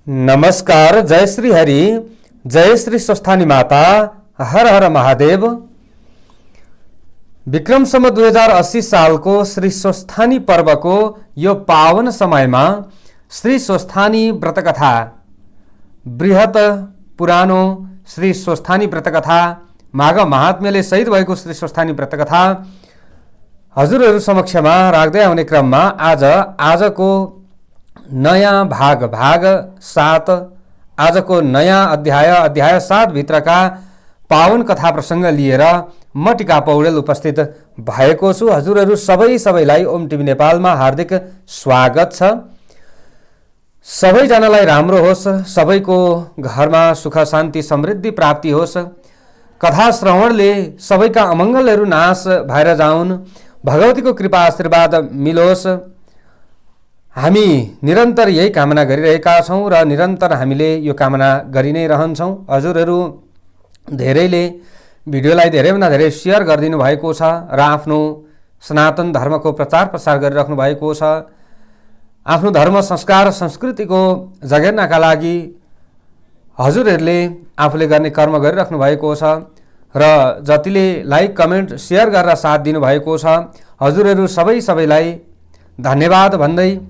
नमस्कार। जय श्री हरि, जय श्री स्वस्थानी माता, हर हर महादेव। विक्रम सम्वत 2080 सालको श्री स्वस्थानी पर्वको यो पावन समयमा श्री स्वस्थानी व्रतकथा, बृहत पुरानो श्री स्वस्थानी व्रतकथा, माघ महात्म्यले सहित भएको श्री स्वस्थानी व्रतकथा हजुरहरू समक्षमा राख्दै आउने क्रममा आजको नयाँ भाग 7, आजको नयाँ अध्याय 7 भित्रका पावन कथा प्रसंग लिएर म टिका पौडेल उपस्थित भएको छु। हजुरहरू सबैलाई ओम टिभी नेपालमा हार्दिक स्वागत छ। सबैजनालाई राम्रो होस्, सबैको घरमा सुख शान्ति समृद्धि प्राप्ति होस्, कथा श्रवणले सबैका अमङ्गलहरू नाश भएर जाउन्, भगवतीको कृपा आशीर्वाद मिलोस्। हामी निरन्तर यही कामना गरिरहेका छौं र निरन्तर हामीले यो कामना गरि नै रहन्छौं। हजुरहरू धेरैले भिडियोलाई धेरैभन्दा धेरै शेयर गरिदिनु भएको छ र आफ्नो सनातन धर्मको प्रचार प्रसार गरिराख्नु भएको छ। आफ्नो धर्म संस्कार संस्कृतिको जगेर्नाका लागि हजुरहरूले आफूले गर्ने कर्म गरिराख्नु भएको छ र जतिले लाइक कमेन्ट शेयर गरेर साथ दिनु भएको छ, हजुरहरू सबैलाई धन्यवाद भन्दै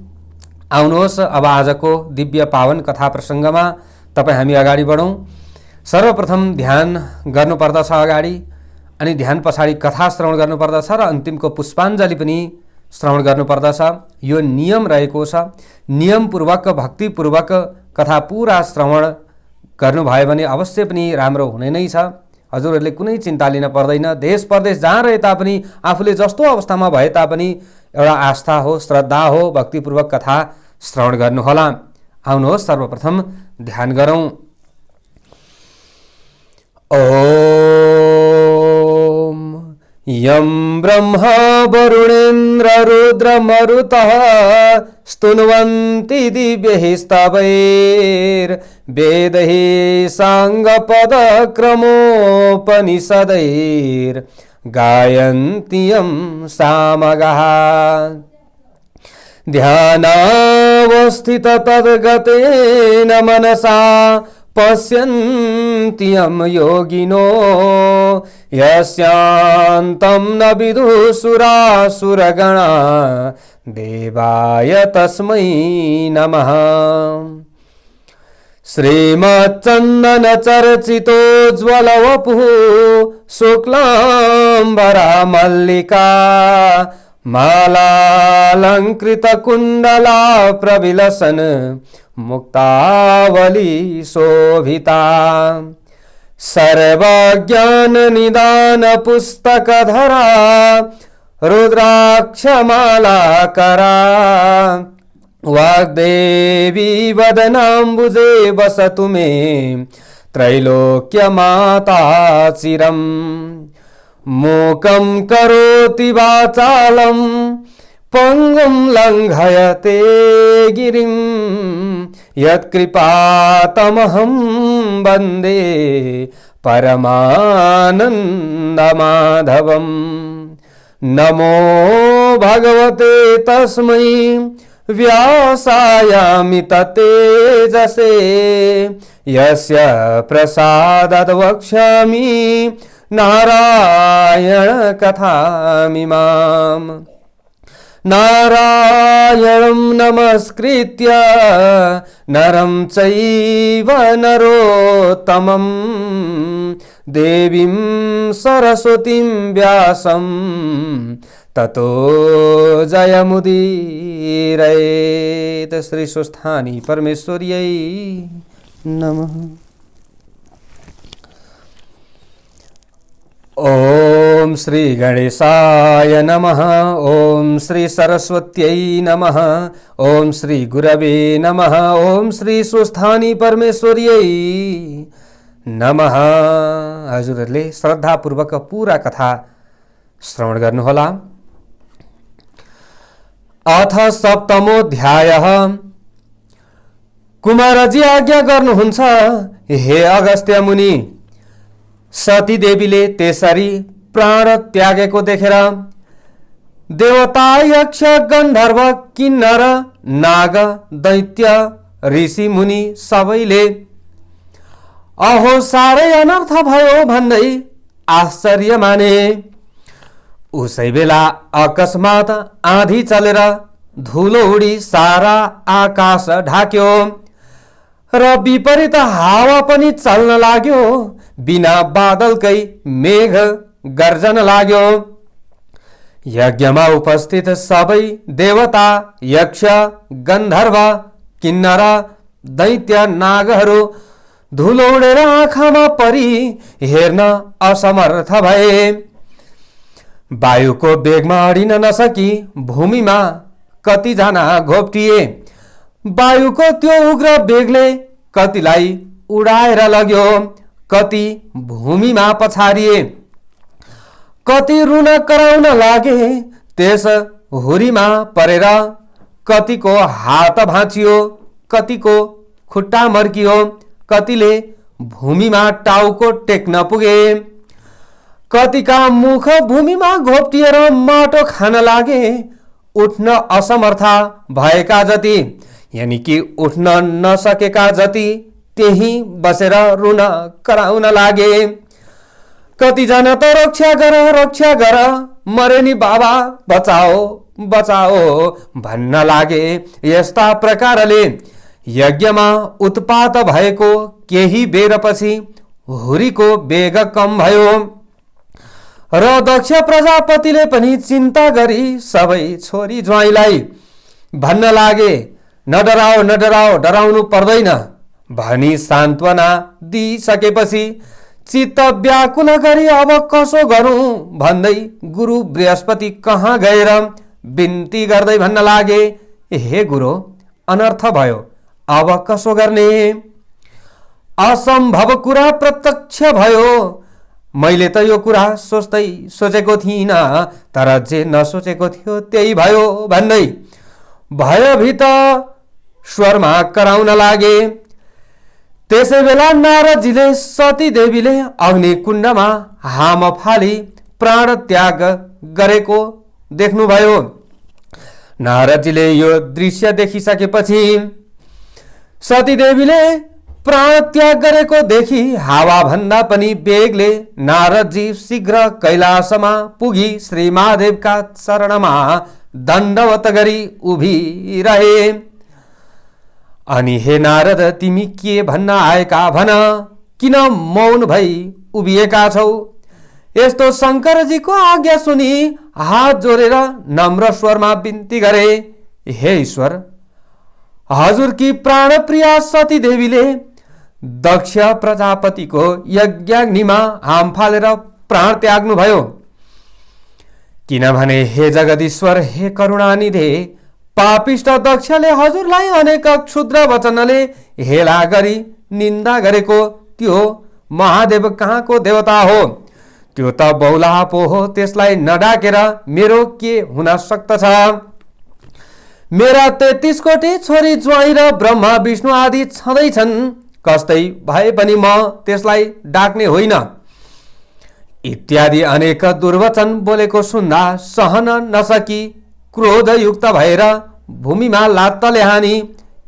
आउनुहोस्। अब आजको दिव्य पावन कथा प्रसंगमा तपाईँ हामी अगाडि बढौं। सर्वप्रथम ध्यान गर्नुपर्दछ अगाडि, अनि ध्यान पछाडि कथा श्रवण गर्नुपर्दछ र अन्तिमको पुष्पाञ्जली पनि श्रवण गर्नुपर्दछ। यो नियम रहेको छ। नियमपूर्वक भक्तिपूर्वक कथा पूरा श्रवण गर्नुभयो भने अवश्य पनि राम्रो हुने नै छ। हजुरहरूले कुनै चिन्ता लिन पर्दैन। देश परदेश जहाँ रहे तापनि, आफूले जस्तो अवस्थामा भए तापनि एउटा आस्था हो, श्रद्धा हो, भक्तिपूर्वक कथा श्रवण गर्नुहोला। आउनुहोस् सर्वप्रथम ध्यान गरौं। ओम यं ब्रह्मा वरुणेन्द्र रुद्र मरुतः स्तुन्वन्ति दिव्यैः स्तवैर्वेदैः साङ्गपदक्रमोपनिषदैर् गायन्ति यं सामगाः। ध्यानावस्थित तद्गतेन मनसा पश्यन्ति यं योगिनो यस्यान्तं न विदुः सुरासुरगणा देवाय तस्मै नमः। श्रीमच्चन्दन चर्चितोज्ज्वल वपुः शुक्लाम्बरा मल्लिका मालालंकृत कुंडला प्रविलसन मुक्तावली शोभिता सर्वज्ञान निदान पुस्तकधरा रुद्राक्षमालाकरा वाग्देवी वदनाम्बुजे वसतु मे त्रैलोक्य माता चिरम्। मूकं करोति वाचालं पंगुं लंघयते गिरिं यत्कृपातमहं वन्दे परमानन्दमाधवम्। नमो भगवते तस्मै व्यासायामित तेजसे यस्य प्रसादात् वक्ष्यामि नारायण कथामिमाम्। नारायणं नमस्कृत्य नरं चैव नरोत्तमं देवीं सरस्वतीं व्यासं ततो जयमुदीरयेत्। श्री स्वस्थानी परमेश्वर्यै नमः। ओम श्री गणेशाय नमः। ओम श्री सरस्वत्यै नमः। ओम श्री गुरवे नमः। ओम श्री स्वस्थानी परमेश्वर्यै नमः। हजुरहरूले श्रद्धापूर्वक पूरा कथा श्रवण गर्नुहोला। अथ सप्तमोऽध्यायः। कुमारजी आज्ञा गर्नुहुन्छ हे अगस्त्य मुनि। सती देवीले त्यसरी प्राण त्यागेको देखेर देवता यक्ष गन्धर्व किन्नर नाग दैत्य ऋषि मुनि सबैले अहो साह्रै अनर्थ भयो भन्दै आश्चर्य माने। उसै बेला अकस्मात आँधी चलेर धुलो उडी सारा आकाश ढाक्यो र विपरीत हावा पनि चल्न लाग्यो। बिना बादलकै मेघ गर्जन लाग्यो। यज्ञमा उपस्थित सबै देवता यक्ष गन्धर्व किन्नर दैत्य नागहरू धुलो उडेर आँखामा परी हेर्न असमर्थ भए। वायुको वेगमा अडिन नसकी भूमिमा कतिजना घोप्टिए। वायुको त्यो उग्र वेगले कतिलाई उडाएर लग्यो, कति भूमिमा पछारिए, कति रुन कराउन लागे। त्यस हुरीमा परेर कतिको हात भाँचियो, कतिको खुट्टा मर्कियो, कतिले भूमिमा टाउको टेक्न पुगे। कतिका मुख भूमिमा घोप्टिएर माटो खान लागे। उठ्न असमर्थ भएका जति यानी कि उठ्न नसकेका जति त्यही बसेर रुन कराउन लागे। कतिजना त रक्षा गर मरे नि बाबा बचाओ बचाओ भन्न लागे। यस्ता प्रकारले यज्ञमा उत्पात भएको केही बेरपछि हुरीको वेग कम भयो र दक्ष प्रजापतिले पनि चिन्ता गरी सबै छोरी ज्वाइँलाई भन्न लागे, नडराओ नडराओ, डराउनु पर्दैन भनी सान्त्वना दिइसकेपछि चित्त व्याकुल गरी अब कसो गरौँ भन्दै गुरु बृहस्पति कहाँ गएर बिन्ती गर्दै भन्न लागे, हे गुरु अनर्थ भयो, अब कसो गर्ने? असम्भव कुरा प्रत्यक्ष भयो। मैले त यो कुरा सोचेको थिइनँ, तर जे नसोचेको थियो त्यही भयो भन्दै भयभीत स्वरमा कराउन लागे। त्यसै बेला नारदजीले सती देवीले अग्निकुण्डमा हाम फाली प्राण त्याग गरेको देख्नुभयो। नारदजीले यो दृश्य देखिसकेपछि सती देवीले प्राण त्याग गरेको देखि हावा भन्दा पनि वेगले नारदजी शीघ्र कैलाशमा पुगी श्री महादेवका चरणमा दण्डवत गरी उभिरहे। अनि हे नारद, तिमी के भन्न आएका भन, किन मौन भई उभिएका छौ? यस्तो शङ्करजीको आज्ञा सुनि हात जोडेर नम्र स्वरमा बिन्ती गरे, हे ईश्वर, हजुरकी प्राणप्रिया सती देवीले दक्ष प्रजापतिको यज्ञाग्निमा हाम फालेर प्राण त्याग्नु भयो। किनभने हे जगदीश्वर, हे करुणानिधे, पापिष्ट दक्षले हजुरलाई अनेक क्षुद्र वचनले हेला गरी निन्दा गरेको त्यो महादेव कहाँको देवता हो? त्यो त बौलाहा पो हो। त्यसलाई नडाकेर मेरो के हुन सक्दछ? मेरा 33 कोटी छोरी ज्वाइँ र ब्रह्मा विष्णु आदि छँदैछन्, कस्तै भए पनि म त्यसलाई डाक्ने होइन इत्यादि अनेक दुर्वचन बोलेको सुन्दा सहन नसकी क्रोधयुक्त भएर भूमिमा लात्तले हानी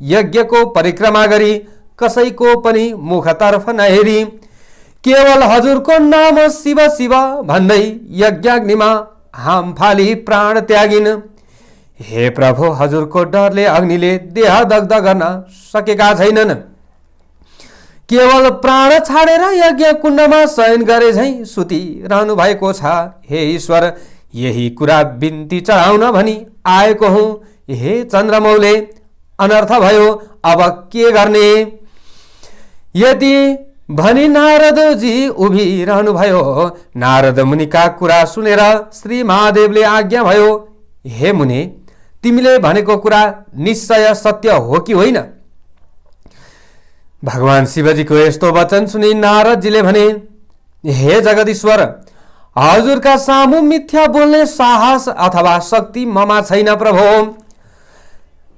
यज्ञको परिक्रमा गरी कसैको पनि मुखतर्फ नहेरी केवल हजुरको नाम शिव शिव भन्दै यज्ञाग्निमा हाम फाली प्राण त्यागिन्। हे प्रभु, हजुरको डरले अग्निले देह दग्ध गर्न सकेका छैनन्। केवल प्राण छाडेर यज्ञ कुण्डमा शयन गरे झैं सुतिरहनु भएको छ। हे ईश्वर, यही कुरा बिन्ती चढाउन भनी आएको हुँ। हे चन्द्रमौले, अनर्थ भयो, अब के गर्ने? यदि भनी नारदजी उभिरहनु भयो। नारद मुनिका कुरा सुनेर श्री महादेवले आज्ञा भयो, हे मुनि, तिमीले भनेको कुरा निश्चय सत्य हो कि होइन? भगवान शिवजीको यस्तो वचन सुनि नारदजीले भने, हे जगदीश्वर, हजुरका सामु मिथ्या बोल्ने साहस अथवा शक्ति ममा छैन प्रभु।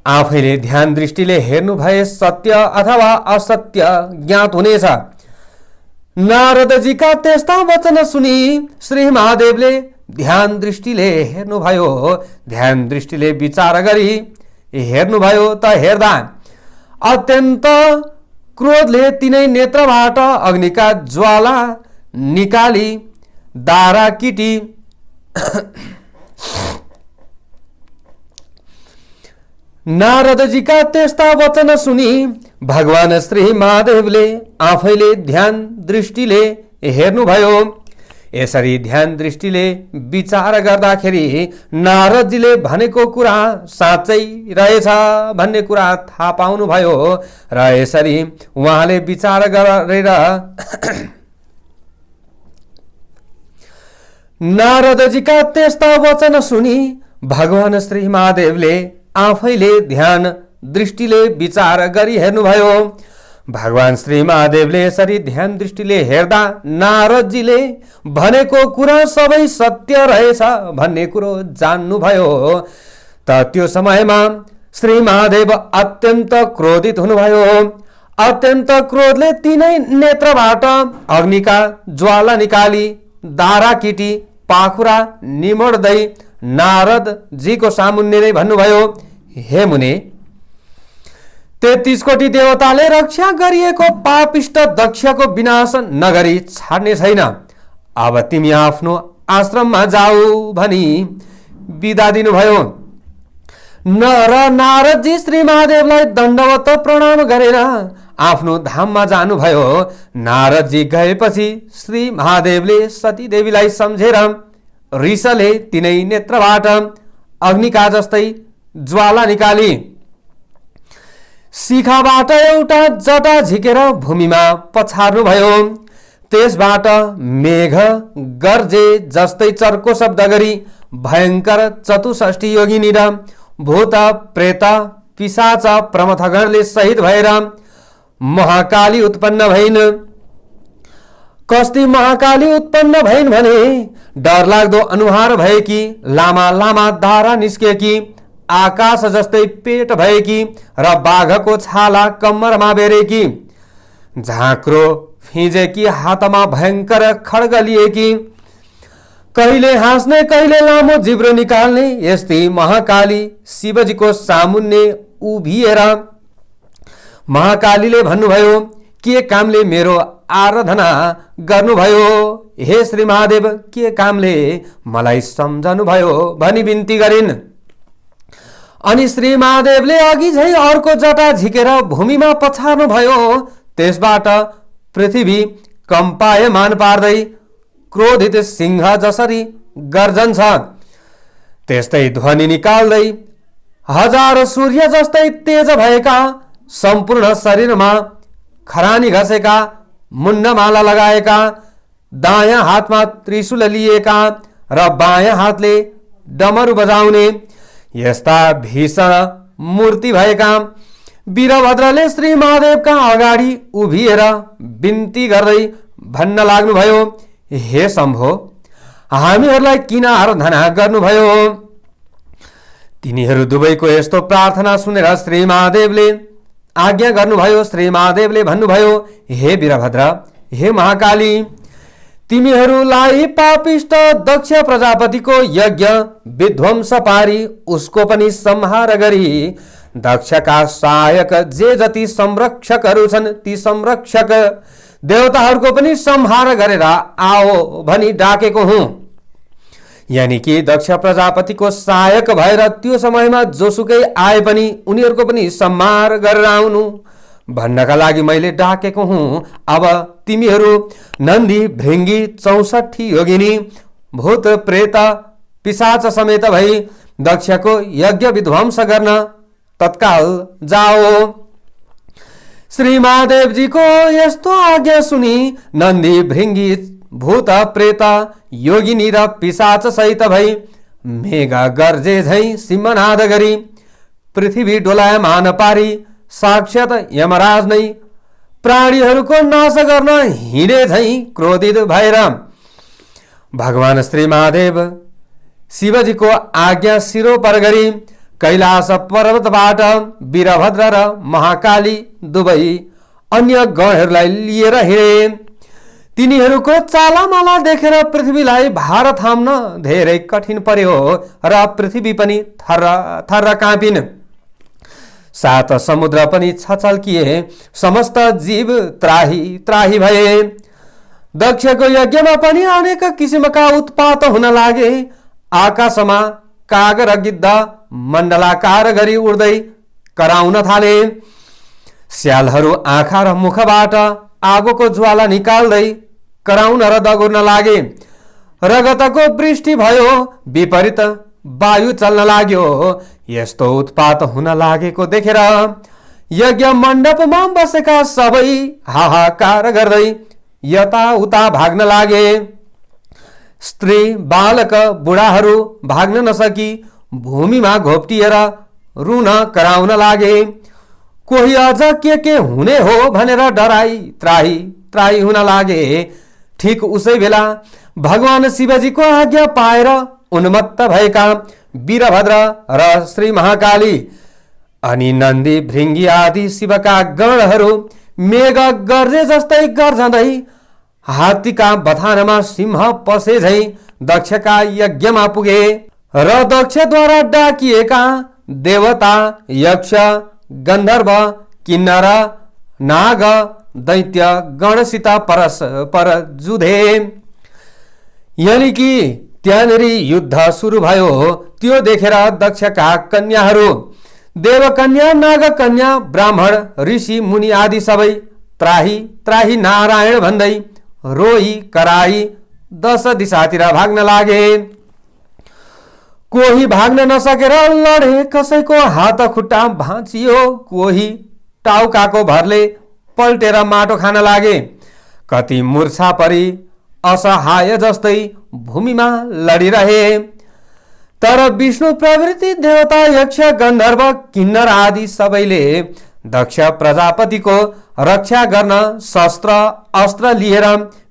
आफैले ध्यान दृष्टिले हेर्नु भए सत्य अथवा असत्य ज्ञात हुनेछ। नारदजीका त्यस्ता वचन सुनि श्री महादेवले ध्यान दृष्टिले हेर्नुभयो। ध्यान दृष्टिले विचार गरी हेर्नुभयो त हेर्दा अत्यन्त क्रोधले तिनै नेत्रबाट अग्निका ज्वाला निकाली दारा किटी नारदजीका त्यस्ता वचन सुनि भगवान श्री महादेवले आफैले ध्यान दृष्टिले हेर्नुभयो। यसरी ध्यान दृष्टिले विचार गर्दाखेरि नारदजीले भनेको कुरा साँच्चै रहेछ भन्ने कुरा थाहा पाउनुभयो र यसरी उहाँले विचार गरेर नारदजीका त्यस्ता वचन सुनि भगवान श्री महादेवले आफैले ध्यान दृष्टिले विचार गरी हेर्नुभयो। भगवान श्री महादेवले यसरी ध्यान दृष्टिले हेर्दा नारदजीले भनेको कुरा सबै सत्य रहेछ भन्ने कुरो जान्नुभयो। त त्यो समयमा श्री महादेव अत्यन्त क्रोधित हुनुभयो। अत्यन्त क्रोधले तिनै नेत्रबाट अग्निका ज्वाला निकाली दारा किटी पाखुरा निमोड्दै नारदजीको सामुन्ने नै भन्नुभयो, हे मुने, 33 कोटी देवताले रक्षा गरिएको पापिष्ट दक्षको विनाश नगरी छाड्ने छैन। अब तिमी आफ्नो आश्रममा जाऊ भनी बिदा दिनुभयो। नारदजी श्री महादेवलाई दण्डवत प्रणाम गरेर आफ्नो धाममा जानुभयो। नारदजी गएपछि श्री महादेवले सती देवीलाई सम्झेर रिसले तिनै नेत्रबाट अग्निका जस्तै ज्वाला निकाली शिखाबाट एउटा जटा झिकेर भूमिमा पछार्नुभयो। त्यसबाट मेघ गर्जे जस्तै चर्को शब्द गरी भयंकर 64 योगिनी र भूत प्रेत पिशाच प्रमथगणले सहित भएर महाकाली उत्पन्न भइन्। कस्ती महाकाली उत्पन्न भइन् भने डरलाग्दो अनुहार भएकी, लामा लामा धारा निस्केकी, आकाश जस्तै पेट भएकी र बाघको छाला कम्मरमा बेरेकी, झाँक्रो फिजेकी, हातमा भयंकर खड्ग लिएकी, कहिले हाँस्ने कहिले लामो जिब्रो निकाल्ने यस्तै महाकाली शिवजीको सामुन्ने उभिएर महाकालीले भन्नुभयो, के कामले मेरो आराधना गर्नुभयो? हे श्री महादेव, के कामले मलाई सम्झनुभयो भनी बिन्ती गरिन्। अनि श्री महादेवले अघि झै अर्को जटा झिकेर भूमिमा पछार्नुभयो। त्यसबाट पृथ्वी कम्पायमान पार्दै क्रोधित सिंह जसरी गर्जन्छ त्यस्तै ध्वनि निकाल्दै हजार सूर्य जस्तै तेज भएका, सम्पूर्ण शरीरमा खरानी घसेका, मुन्डमाला लगाएका, दायाँ हातमा त्रिशूल लिएका र बायाँ हातले डमरू बजाउने यस्ता भीषण मूर्ति भएका वीरभद्रले श्री महादेवका अगाडि उभिएर बिन्ती गर्दै भन्न लाग्नुभयो, हे शम्भो, हामीहरूलाई किन आराधना गर्नुभयो? तिनीहरू दुवैको यस्तो प्रार्थना सुनेर श्री महादेवले आज्ञा गर्नुभयो। श्री महादेवले भन्नुभयो, हे वीरभद्र, हे महाकाली, तिमीहरूलाई पापिष्ट दक्ष प्रजापतिको यज्ञ विध्वंस पारी उसको पनि संहार गरी दक्षका सहायक जे जति संरक्षकहरू छन् ती संरक्षक देवताहरूको पनि संहार गरेर आओ भनी डाकेको हुँ। यानी कि दक्ष प्रजापतिको सहायक भएर त्यो समयमा जोसुकै आए पनि उनीहरूको पनि संहार गरेर आउनु भन्नका लागि मैले डाकेको हुँ। अब तिमीहरू नन्दी भृङ्गी 64 योगिनी भूत प्रेत पिशाच समेत भई दक्षको यज्ञ विध्वंस गर्न तत्काल जाओ। श्री महादेवजीको यस्तो आज्ञा सुनि नन्दी भृङ्गी भूत प्रेत योगिनी र पिशाच सहित भई मेघ गर्जे झै सिंहनाद गरी पृथ्वी डोलायमान पारी साक्षात यमराज नै प्राणीहरूको नाश गर्न हिँडे झै क्रोधित भएर भगवान श्री महादेव शिवजीको आज्ञा सिरोपर गरी कैलाश पर्वतबाट वीरभद्र र महाकाली दुवै अन्य गणहरूलाई लिएर हिँडे। तिनीहरूको चालामाला देखेर पृथ्वीलाई भार थाम्न धेरै कठिन पर्यो र पृथ्वी पनि थर्र काँपिन्। सात समुद्र पनि छचल्किए, समस्त जीव त्राही त्राही भए। दक्षको यज्ञमा पनि अनेक किसिमका उत्पात हुन लागे। आकाशमा काग र गिद्ध मण्डलाकार गरी उड्दै कराउन थाले। स्यालहरू आँखा र मुखबाट आगोको ज्वाला निकाल्दै कराउन र दगुर्न लागे। रगतको वृष्टि भयो, विपरीत वायु चल्न लाग्यो। यस्तो उत्पात हुन लागेको देखेर यज्ञ मण्डपमा बसेका सबै हाहाकार गर्दै यताउता भाग्न लागे। स्त्री बालक बुढाहरू भाग्न नसकी भूमिमा घोप्टिएर रुन कराउन लागे। कोही अझ के हुने हो भनेर डराई त्राही त्राही हुन लागे। ठीक उसै बेला भगवान शिवजीको आज्ञा पाएर उन्मत्त भएका वीरभद्र र श्री महाकाली अनि नन्दी भृङ्गी आदि शिवका गणहरू मेघ गर्जे जस्तै गर्जँदै हात्तीका बथानमा सिंह पसे झै दक्षका यज्ञमा पुगे र दक्षद्वारा डाकिएका देवता, यक्ष, गन्धर्व, किन्नर, नाग, दैत्य गणसित परस्पर जुधे। यानी कि त्यहाँनेरि युद्ध सुरु भयो। त्यो देखेर दक्षका कन्याहरू, देवकन्या, नागकन्या, ब्राह्मण, ऋषि, मुनि आदि सबै त्राही त्राही नारायण भन्दै रोई कराई 10 दिशातिर भाग्न लागे। कोही भाग्न नसकेर लडे, कसैको हात खुट्टा भाँचियो, कोही टाउकाको भरले पल्टेर माटो खान लागे। कति मूर्छा परी असहाय जस्तै भूमिमा लडिरहे। तर विष्णु प्रभृति देवता, यक्ष, गन्धर्व, किन्नर आदि सबैले दक्ष प्रजापतिको रक्षा गर्न शस्त्र अस्त्र लिएर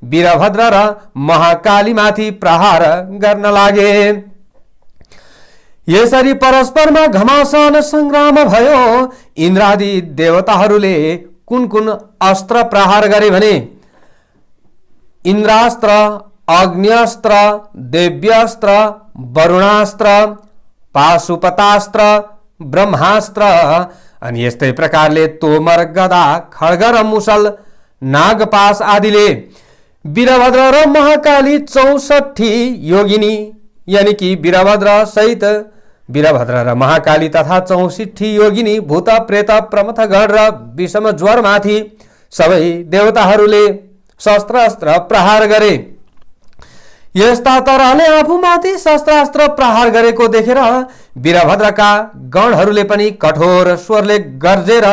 वीरभद्र र महाकालीमाथि प्रहार गर्न लागे। यसरी परस्परमा घमासान संग्राम भयो। इन्द्रादि देवताहरूले कुन कुन अस्त्र प्रहार गरे भने इन्द्रास्त्र, अग्न्यस्त्र, देव्यास्त्र, वरुणास्त्र, पाशुपतास्त्र, ब्रह्मास्त्र अनि यस्तै प्रकारले तोमर, गदा, खड्ग र मुसल, नागपाश आदिले वीरभद्र र महाकाली 64 योगिनी यानी कि वीरभद्र सहित वीरभद्र र महाकाली तथा 64 योगिनी भूत प्रेत प्रमथ गण र विषम ज्वरमाथि सबै देवताहरूले शस्त्रास्त्र प्रहार गरे। यस्ता तरहले आफूमाथि शस्त्रास्त्र प्रहार गरेको देखेर वीरभद्रका गणहरूले पनि कठोर स्वरले गर्जेर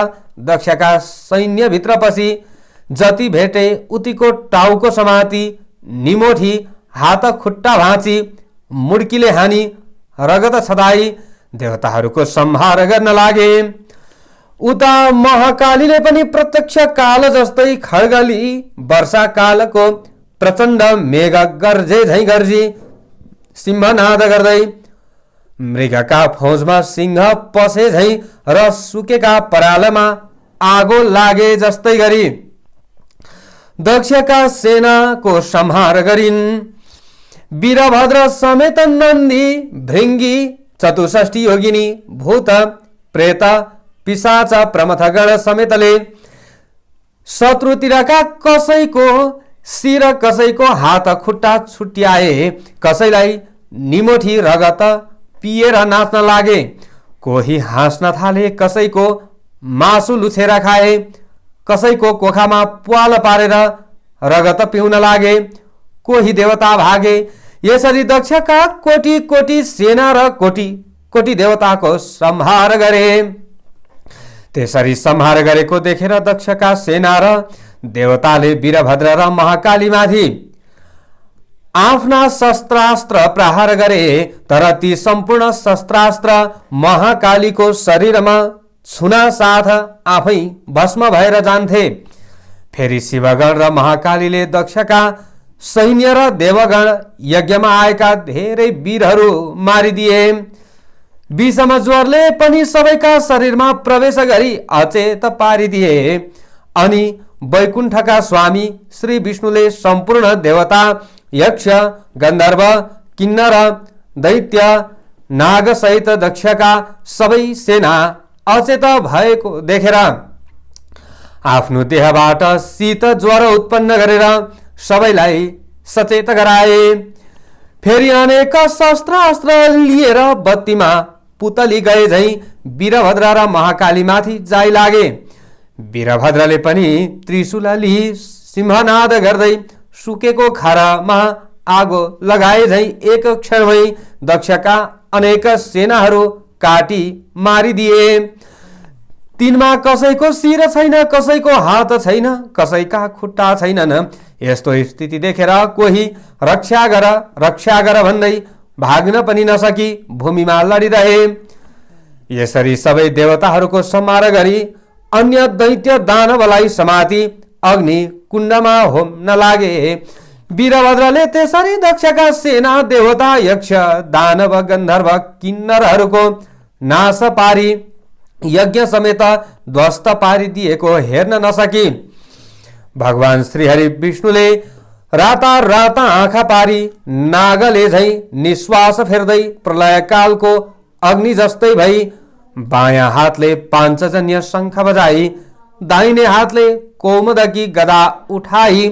दक्षका सैन्यभित्र पसी जति भेटे उतिको टाउको समाती, निमोठी, हात खुट्टा भाँची, मुड्कीले हानी, रगत छदाई देवताहरूको संहार गर्न लागे। उता महाकालीले पनि प्रत्यक्ष काल जस्तै खड्गली वर्षा कालको प्रचण्ड मेघ गर्जे झै गर्जी सिंहनाद गर्दै मृगका फौजमा सिंह पसे झै र सुकेका परालमा आगो लागे जस्तै गरी दक्षका सेनाको संहार गरिन्। वीरभद्र समेत नन्दी, भृङ्गी, 64 योगिनी, भूत, प्रेत, पिशाच, प्रमथगण समेतले शत्रुतिरका कसैको शिर, कसैको हात खुट्टा छुट्याए, कसैलाई निमोठी रगत पिएर नाच्न लागे। कोही हाँस्न थाले, कसैको मासु लुछेर खाए, कसैको कोखामा प्वाल पारेर रगत पिउन लागे। कोही देवता भागे। यसरी दक्षका कोटी कोटी सेना र कोटी कोटी देवताको संहार गरे। त्यसरी संहार गरेको देखेर दक्षका सेना र देवताले वीरभद्र र महाकालीमाथि आफ्ना शस्त्रास्त्र प्रहार गरे। तर ती सम्पूर्ण शस्त्रास्त्र महाकालीको शरीरमा छुना साथ आफै भस्म भएर जान्थे। फेरि शिवगण र महाकालीले दक्षका सैन्य र देवगण यज्ञमा आएका धेरै वीरहरू मारिदिए। विषम ज्वरले पनि सबैका शरीरमा प्रवेश गरी अचेत पारिदिए अनि वैकुण्ठका स्वामी श्री विष्णुले सम्पूर्ण देवता, यक्ष, गन्धर्व, किन्नर, दैत्य, नागसहित दक्षका सबै सेना अचेत भएको देखेर आफ्नो देहबाट शीत ज्वरो उत्पन्न गरेर सबैलाई सचेत गराए। फेरि अनेक शस्त्रास्त्र लिएर बत्तीमा पुतली गए झैं वीरभद्र र महाकालीमाथि जाइ लागे। वीरभद्रले पनि त्रिशूल लिई सिंहनाद गर्दै सुकेको खारामा आगो लगाए झैं एक क्षणमै दक्षका अनेक सेनाहरू काटी मारिदिए। तिनमा कसैको शिर छैन, कसैको हात छैन, कसैका खुट्टा छैनन्। यस्तो स्थिति देखेर कोही रक्षा गर भन्दै भाग्न पनि नसकी भूमिमा लडिरहे। यसरी सबै देवताहरूको संहार गरी अन्य दैत्य दानवलाई समाति अग्नि कुण्डमा होम्न लागे। वीरभद्रले त्यसरी दक्षका सेना, देवता, यक्ष, दानव, गन्धर्व, किन्नरहरूको नाश पारी यज्ञ समेत ध्वस्त पारिदिएको हेर्न नसकी। भगवान श्रीहरि विष्णुले राता आँखा पारी नागले झैं निश्वास फेर्दै प्रलयकालको अग्नि जस्तै भई बायाँ हातले पाञ्चजन्य शङ्ख बजाई, दाहिने हातले कौमुदकी गदा उठाई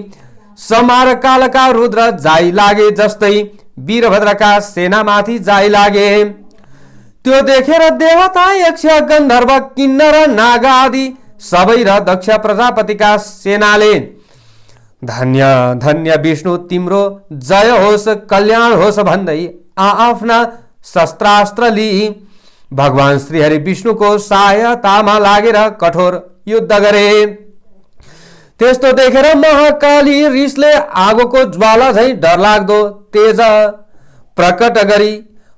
संहार कालका रुद्र जाइ लागे जस्तै वीरभद्रका सेनामाथि जाइ लागे। त्यो देखेर देवता, यक्ष, गन्धर्व, किन्नर, नाग आदि सबै र दक्ष प्रजापतिका सेनाले धन्य धन्य विष्णु तिम्रो जय होस्, कल्याण होस् भन्दै आफ्ना शस्त्रास्त्र लिई भगवान श्रीहरि विष्णुको सहायतामा लागेर कठोर युद्ध गरे। त्यस्तो देखेर महाकाली रिसले आगोको ज्वाला झैं डरलाग्दो तेज प्रकट गरी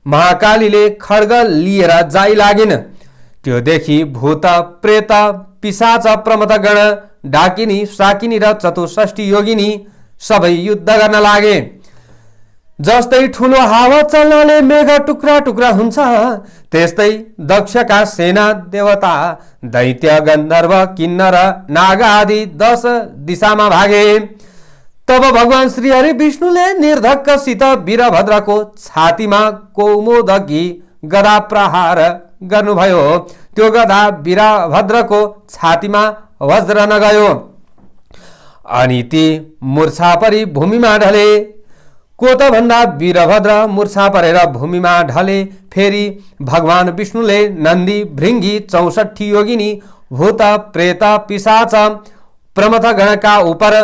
महाकालीले खड्ग लिएर जाइ लागिन्। त्यो देखि भूत, प्रेत, पिशाच, प्रमथगण, डाकिनी, साकिनी र चतुष्षष्ठी योगिनी सबै युद्ध गर्न लागे। जस्तै ठुलो हावा चल्नाले मेघ टुक्रा टुक्रा हुन्छ, त्यस्तै दक्षका सेना, देवता, दैत्य, गन्धर्व, किन्नर, नाग आदि 10 दिशामा भागे। तब भगवान श्रीहरि विष्णुले निर्धक्कसित वीरभद्रको छातीमा कौमुदकी गदा प्रहार गर्नुभयो। त्यो गदा वीरभद्रको छातीमा वज्र नगयो अनि ती मूर्छा परी भूमिमा ढले। कोत भन्दा वीरभद्र मूर्छा परेर भूमिमा ढले। फेरि भगवान विष्णुले नन्दी, भृंगी, 64 योगिनी, भूत, प्रेत, पिशाच, प्रमथगणका उपर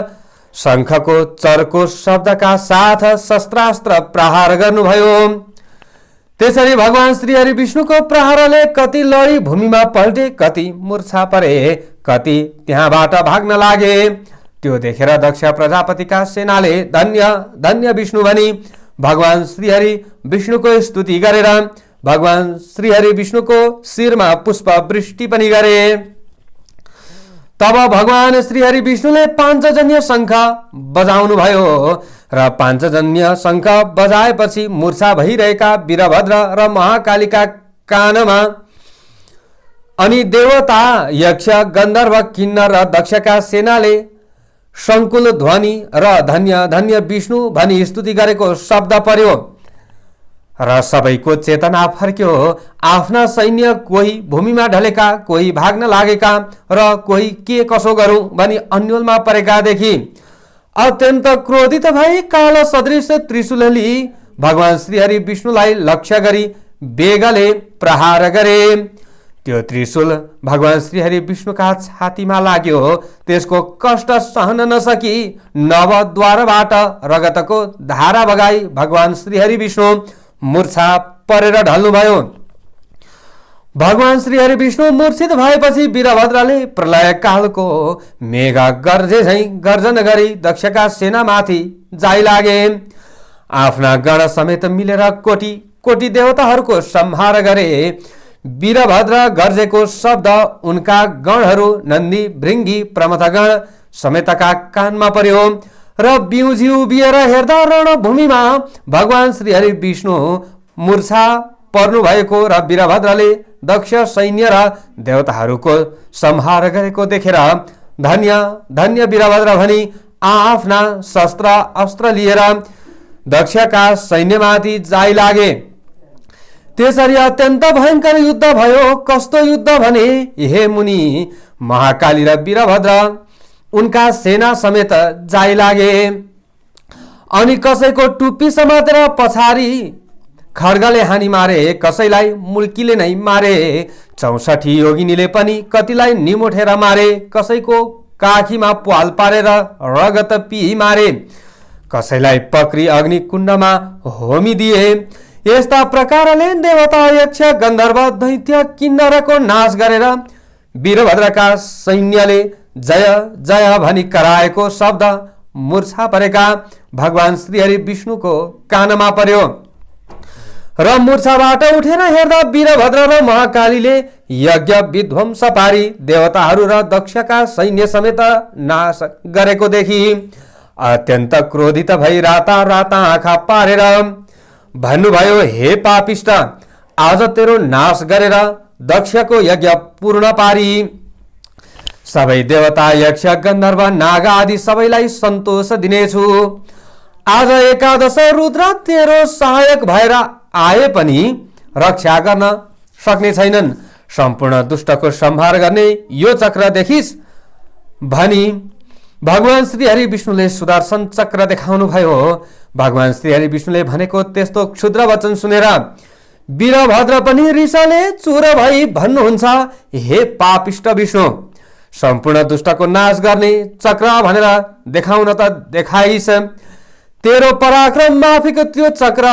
शंखको चर्को शब्दका साथ शस्त्रास्त्र प्रहार गर्नुभयो। त्यसरी भगवान श्रीहरि विष्णुको प्रहारले कति लडी भूमिमा पल्टे, कति मूर्छा परे, कति त्यहाँबाट भाग्न लागे। त्यो देखेर दक्ष प्रजापतिका सेनाले धन्य धन्य विष्णु भनी भगवान श्रीहरि विष्णुको स्तुति गरेर भगवान श्रीहरि विष्णुको शिरमा पुष्प वृष्टि पनि गरे। तब भगवान श्रीहरि विष्णुले पाञ्चजन्य शंख बजाउनु भयो र पाञ्चजन्य शंख बजाएपछि मूर्छा भइरहेका वीरभद्र र महाकालीका कानमा अनि देवता, यक्ष, गन्धर्व, किन्नर र दक्षका सेनाले शङ्कुल ध्वनि र धन्य धन्य विष्णु भनी स्तुति गरेको शब्द पर्यो र सबैको चेतना फर्क्यो। आफ्ना सैन्य कोही भूमिमा ढलेका, कोही भाग्न लागेका र कोही के कसो गरौं भनी अन्योलमा परेका देखि अत्यन्त क्रोधित भई काल सदृश त्रिशूल लिई भगवान श्रीहरि विष्णुलाई लक्ष्य गरी बेगले प्रहार गरे। त्यो त्रिशूल भगवान श्रीहरि विष्णुका छातीमा लाग्यो। त्यसको कष्ट सहन नसकी नवद्वारबाट रगतको धारा बगाई भगवान श्रीहरि विष्णु मूर्छा परेर ढल्नुभयो। भगवान श्रीहरि विष्णु मूर्छित भएपछि वीरभद्रले प्रलय कालको मेघ गर्जे झैं गर्जन गरी दक्षका सेनामाथि जाइ लागे। आफ्ना गण समेत मिलेर कोटी कोटी देवताहरूको संहार गरे। वीरभद्र गर्जेको शब्द उनका गणहरू नन्दी, भृंगी, प्रमथगण समेतका कानमा पर्यो र बिउजी उभिएर हेर्दा रणभूमिमा भगवान श्रीहरि विष्णु मूर्छा पर्नु भएको र वीरभद्रले दक्ष सैन्य र देवताहरूको संहार गरेको देखेर धन्य धन्य वीरभद्र भनी आफ्ना शस्त्र अस्त्र लिएर दक्षका सैन्यमाथि जाइ लागे। त्यसरी अत्यन्त भयङ्कर युद्ध भयो। कस्तो युद्ध भने, हे मुनि, महाकाली र वीरभद्र उनका सेना समेत जाइ लागे। अनि कसैको टुप्पी समातेर पछाडि खड्गले हानी मारे, कसैलाई मुर्कीले नै मारे। 64 योगिनीले पनि कतिलाई निमोठेर मारे। कसैको काखीमा प्वाल पारेर रगत पिही मारे। कसैलाई पक्री अग्नि कुण्डमा होमिदिए। यस्ता प्रकारले देवता, यक्ष, गन्धर्व, दैत्य, किन्नरको नाश गरेर वीरभद्रका सैन्यले जय जय भनी कराएको शब्द मूर्छा परेका भगवान श्रीहरि विष्णुको कानमा पर्यो र मूर्छाबाट उठेर हेर्दा वीरभद्र र महाकालीले यज्ञ विध्वंस पारी देवताहरू र दक्षका सैन्य समेत नाश गरेको देखि अत्यन्त क्रोधित भई राता राता आँखा पारेर भन्नुभयो, हे पापिष्ट, आज तेरो नाश गरेर दक्षको यज्ञ पूर्ण पारी सबै देवता, यक्ष, गन्धर्व, नाग आदि सबैलाई सन्तोष दिनेछु। आज एकादश रुद्र तेरो सहायक भएर आए पनि रक्षा गर्न सक्ने छैनन्। सम्पूर्ण दुष्टको संहार गर्ने यो चक्र देखिस् भनी भगवान श्री हरि विष्णुले सुदर्शन चक्र देखाउनु भयो। भगवान श्री हरि विष्णुले भनेको त्यस्तो क्षुद्र वचन सुनेर वीरभद्र पनि रिसाले चुर भई भन्नुहुन्छ, हे पापिष्ट विष्णु, सम्पूर्ण दुष्टको नाश गर्ने चक्र भनेर देखाउन त देखाइस, तेरो पराक्रम माफीको त्यो चक्र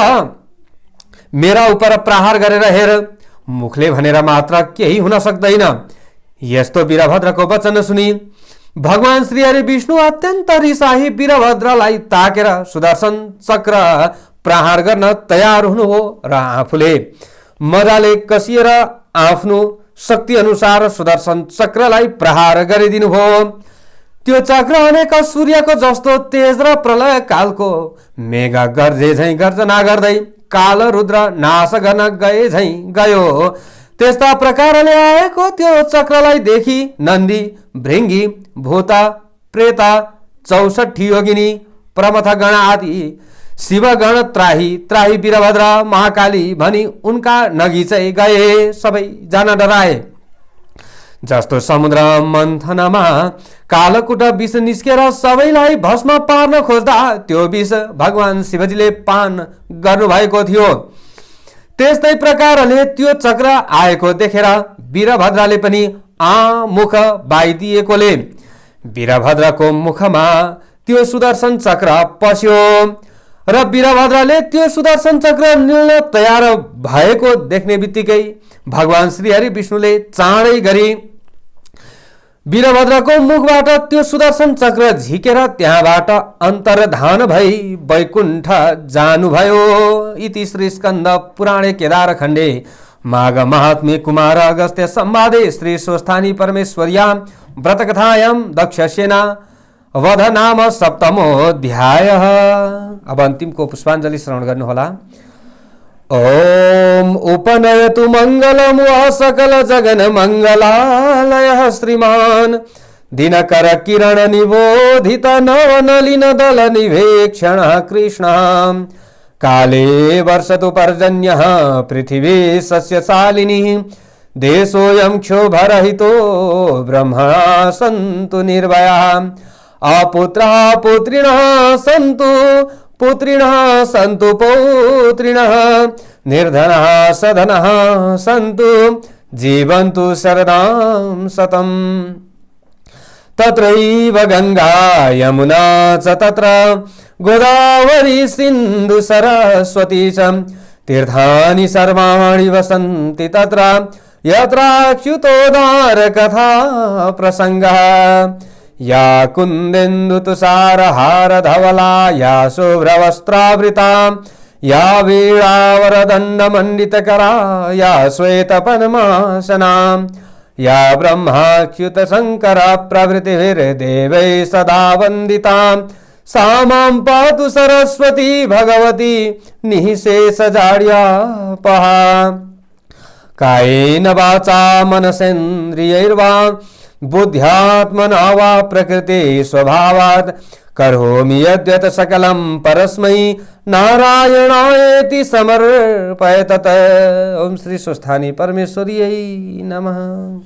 मेरा उपर प्रहार गरेर हेर, मुखले भनेर मात्र केही हुन सक्दैन। यस्तो वीरभद्रको वचन सुनि भगवान श्री हरि विष्णु अत्यन्त रिसाही वीरभद्रलाई ताकेर सुदर्शन चक्र प्रहार गर्न तयार हुनु हो र आफूले मजाले कसिएर आफ्नो शक्ति अनुसार सुदर्शन चक्रलाई प्रहार गरिदिनु भयो। त्यो चक्र अनेक सूर्यको जस्तो तेज र प्रलय कालको मेघ गर्जे झैं गर्जना गर्दै काल रुद्र नाश गर्न गए झैं गयो। त्यस्ता प्रकारले आएको त्यो चक्रलाई देखि नन्दी, भृंगी, भूता, प्रेता, 64 योगिनी, प्रमथगण आदि शिवगण त्राही त्राही वीरभद्र, महाकाली भनी उनका नगिचै गए। सबै जना डराए। जस्तो समुद्र मन्थनमा कालकुट विष निस्केर सबैलाई भस्म पार्न खोज्दा त्यो विष भगवान शिवजीले पान गर्नुभएको थियो, त्यस्तै प्रकारले त्यो चक्र आएको देखेर वीरभद्रले पनि मुख बाइदिएकोले वीरभद्रको मुखमा त्यो सुदर्शन चक्र पस्यो र वीरभद्रले त्यो सुदर्शन चक्र निल्न तयार भएको देख्ने बित्तिकै भगवान श्री हरि विष्णुले चाँडै गरी वीरभद्रको मुखबाट त्यो सुदर्शन चक्र झिकेर त्यहाँबाट अन्तर्धान भई वैकुण्ठ जानुभयो। इति श्री स्कन्द पुराणे केदार खण्डे माघ महात्म्ये कुमार अगस्त्य संवादे श्री स्वस्थानी परमेश्वर्यां व्रतकथायां दक्षसेना वध नाम सप्तमोऽध्यायः। अब अन्तिमको पुष्पाञ्जलि श्रवण गर्नुहोला। ओम उपनयतु मंगलम सकल जगन मंगलालय श्रीमान दिनकर किरण निबोधित नवनलिन दल निवेक्षण कृष्ण काले वर्षतु पर्जन्यः पृथिवी सस्यशालिनी देशोऽयं क्षोभरहितो ब्रह्मणा सन्तु निर्भयाः अपुत्रः पुत्रिणः सन्तु पुत्रिणः सन्तु पौत्रिणः निर्धनः सधनः सन्तु जीवन्तु शरदां शतम्। तत्रैव गंगा यमुना च तत्र गोदावरी सिन्धु सरस्वती च तीर्थानि सर्वाणि वसन्ति तत्र यत्राच्युतोद्धार कथा प्रसंगः या कुन्देन्दु तुषारहार धवला या शुभ्रवस्त्रावृता या वीणावरदण्डमण्डितकरा या श्वेतपद्मासना या ब्रह्माच्युत शंकर प्रभृतिभिर्देवैः सदा वन्दिता सा मां पातु सरस्वती भगवती निःशेषजाड्यापहा। कायेन वाचा मनसेन्द्रियैर्वा बुद्ध्यात्मना वा प्रकृति स्वभावात् करोमि यद्यत् सकलं परस्मै नारायणायेति समर्पय तत्। ओम श्री स्वस्थानी परमेश्वर्यै नमः।